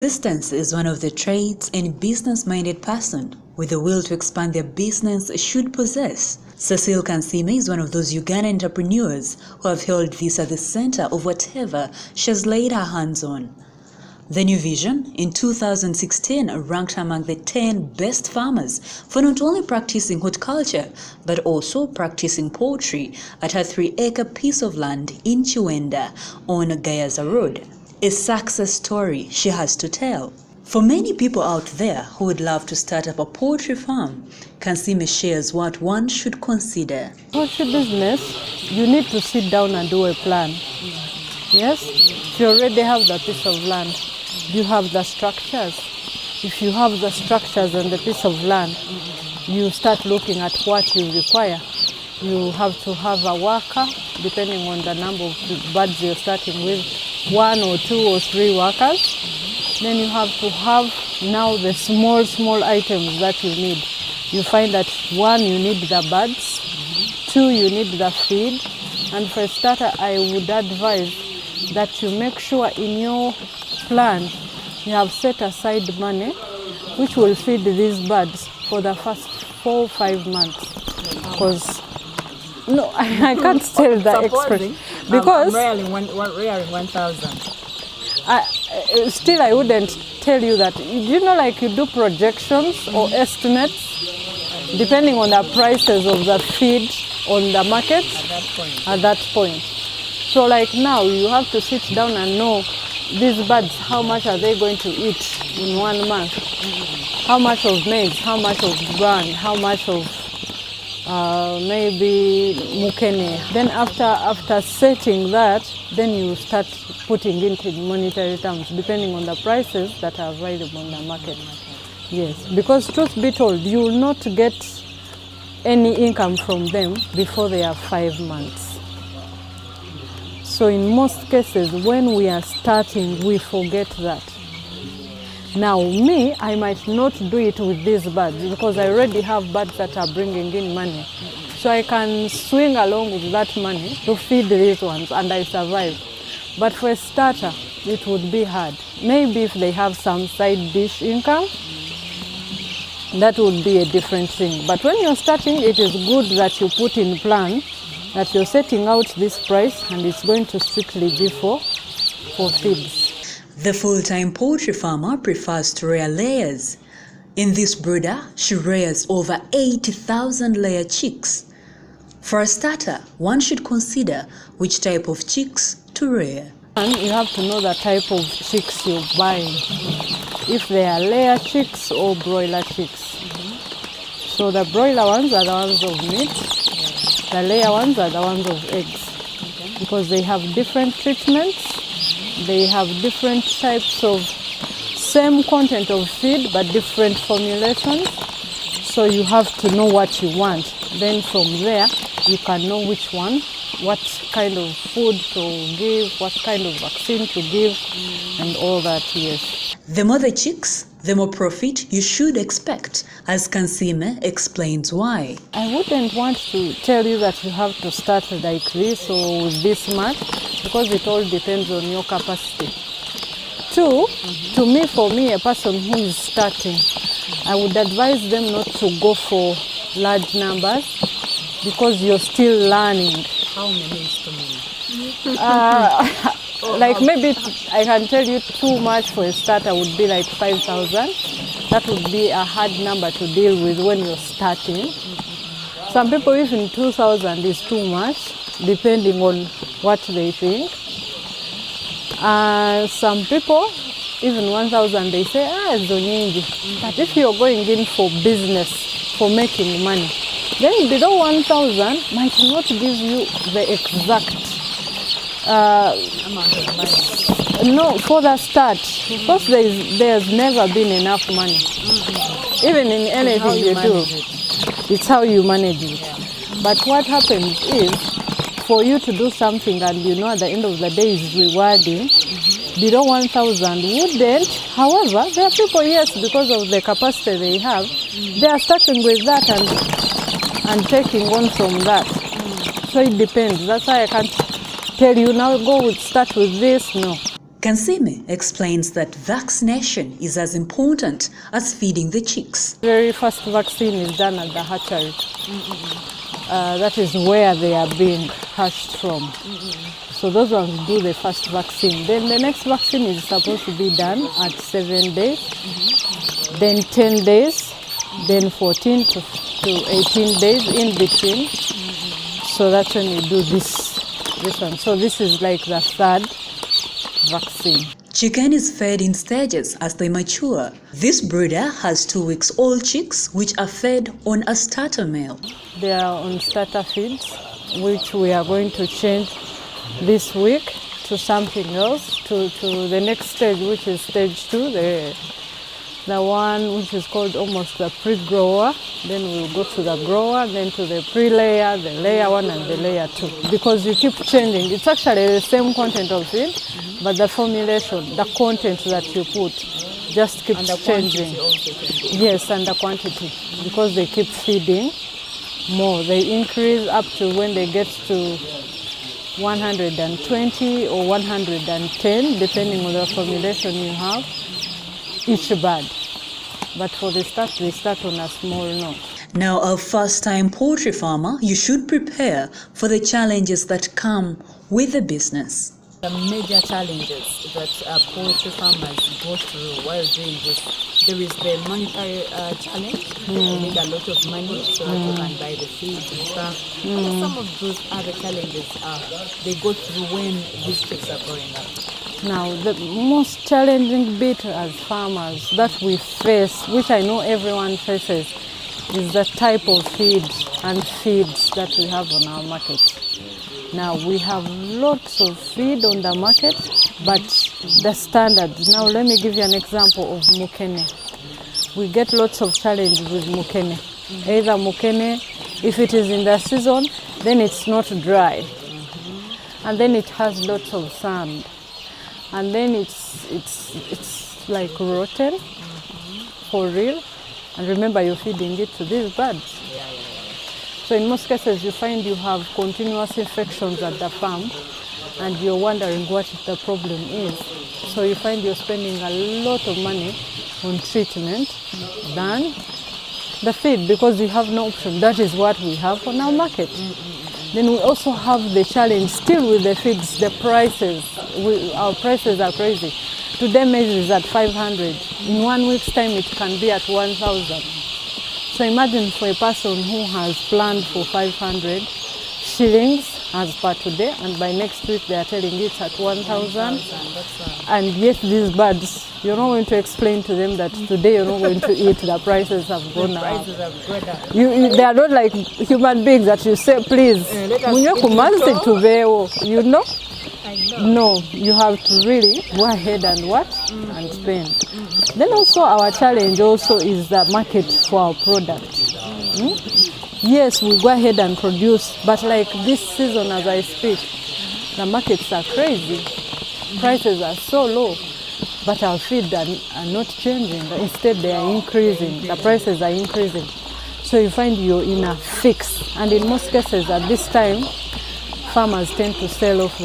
Persistence is one of the traits any business-minded person with the will to expand their business should possess. Cecile Kansime is one of those Ugandan entrepreneurs who have held this at the center of whatever she has laid her hands on. The New Vision in 2016 ranked among the 10 best farmers for not only practicing horticulture but also practicing poultry at her 3-acre piece of land in Chiwenda on Gayaza Road. A success story she has to tell. For many people out there who would love to start up a poultry farm, Kansime shares what one should consider. Poultry business, you need to sit down and do a plan. Yes? If you already have the piece of land, you have the structures. If you have the structures and the piece of land, you start looking at what you require. You have to have a worker, depending on the number of birds you're starting with, 1 or 2 or 3 workers. Then you have to have now the small items that you need. You find that 1, you need the birds, 2, you need the feed, and for a starter, I would advise that you make sure in your plan you have set aside money which will feed these birds for the first 4 or 5 months. Because no, I can't tell the expression because rearing 1,000. Still, I wouldn't tell you that. You know, like you do projections or estimates depending on the prices of the feed on the market at that point. So, like now, you have to sit down and know these birds, how much are they going to eat in 1 month? How much of maize? How much of bran? How much of maybe mukene. Then after setting that, then you start putting into monetary terms, depending on the prices that are available in the market. Yes, because truth be told, you will not get any income from them before they are 5 months. So in most cases, when we are starting, we forget that. Now me, I might not do it with these birds because I already have birds that are bringing in money. So I can swing along with that money to feed these ones and I survive. But for a starter, it would be hard. Maybe if they have some side dish income, that would be a different thing. But when you're starting, it is good that you put in plan that you're setting out this price and it's going to strictly be for feeds. The full-time poultry farmer prefers to rear layers. In this brooder, she rears over 80,000 layer chicks. For a starter, one should consider which type of chicks to rear. And you have to know the type of chicks you're buying, if they are layer chicks or broiler chicks. So the broiler ones are the ones of meat, the layer ones are the ones of eggs, because they have different treatments. They have different types of same content of feed but different formulations. So you have to know what you want. Then from there, you can know which one, what kind of food to give, what kind of vaccine to give, and all that, yes. The more the chicks, the more profit you should expect, as Kansime explains why. I wouldn't want to tell you that you have to start like this or with this much, because it all depends on your capacity. 2, to me, for me, a person who is starting, I would advise them not to go for large numbers because you're still learning. How many is too many? Like maybe I can tell you too much for a starter would be like 5,000. That would be a hard number to deal with when you're starting. Some people even 2,000 is too much, depending on what they think. Some people, even 1,000, they say, it's onyingi. But if you're going in for business, for making money, then below 1,000 might not give you the exact Amount of money. no, for the start, because there's never been enough money. Even in anything you do, it's how you manage it. But what happens is, for you to do something and you know at the end of the day is rewarding, below 1,000 wouldn't. However, there are people, yes, because of the capacity they have, they are starting with that and taking on from that. So it depends. That's why I can't tell you now start with this. No. Kansime explains that vaccination is as important as feeding the chicks. Very first vaccine is done at the hatchery. That is where they are being hatched from. So those ones do the first vaccine. Then the next vaccine is supposed to be done at 7 days, then 10 days, then 14 to 18 days in between. So that's when you do this one. So this is like the third vaccine. Chicken is fed in stages as they mature. This brooder has 2-week-old chicks which are fed on a starter meal. They are on starter feeds, which we are going to change this week to something else, to the next stage, which is stage 2, the one which is called almost the pre-grower. Then we'll go to the grower, then to the pre-layer, the layer 1 and the layer 2. Because you keep changing. It's actually the same content of feed, but the formulation, the content that you put just keeps changing. Yes, and the quantity, because they keep feeding more. They increase up to when they get to 120 or 110, depending on the formulation you have, each bird. But for the start, they start on a small note. Now, a first-time poultry farmer, you should prepare for the challenges that come with the business. The major challenges that poultry farmers go through while doing this, there is the monetary challenge. You need a lot of money so that you can buy the feed and stuff. And some of those other challenges they go through when these chicks are growing up. Now, the most challenging bit as farmers that we face, which I know everyone faces, is the type of feeds and feeds that we have on our market. Now, we have lots of feed on the market, but the standard. Now, let me give you an example of mukene. We get lots of challenges with mukene. Either mukene, if it is in the season, then it's not dry. And then it has lots of sand. And then it's like rotten, for real. And remember, you're feeding it to these birds. So in most cases, you find you have continuous infections at the farm, and you're wondering what the problem is. So you find you're spending a lot of money on treatment than the feed, because you have no option. That is what we have on our market. Then we also have the challenge still with the feeds, the prices. Our prices are crazy. Today maize is at 500. In 1 week's time, it can be at 1,000. So imagine for a person who has planned for 500 shillings as per today, and by next week they are telling it at 1,000. And yet these birds, you're not going to explain to them that today you're not going to eat, the prices have gone up. They are not like human beings that you say, please, you know? No, you have to really go ahead and and spend. Then also our challenge also is the market for our product. Yes, we go ahead and produce, but like this season as I speak, the markets are crazy. Prices are so low, but our feed are not changing. Instead, they are increasing. The prices are increasing. So you find you're in a fix. And in most cases at this time, farmers tend to sell off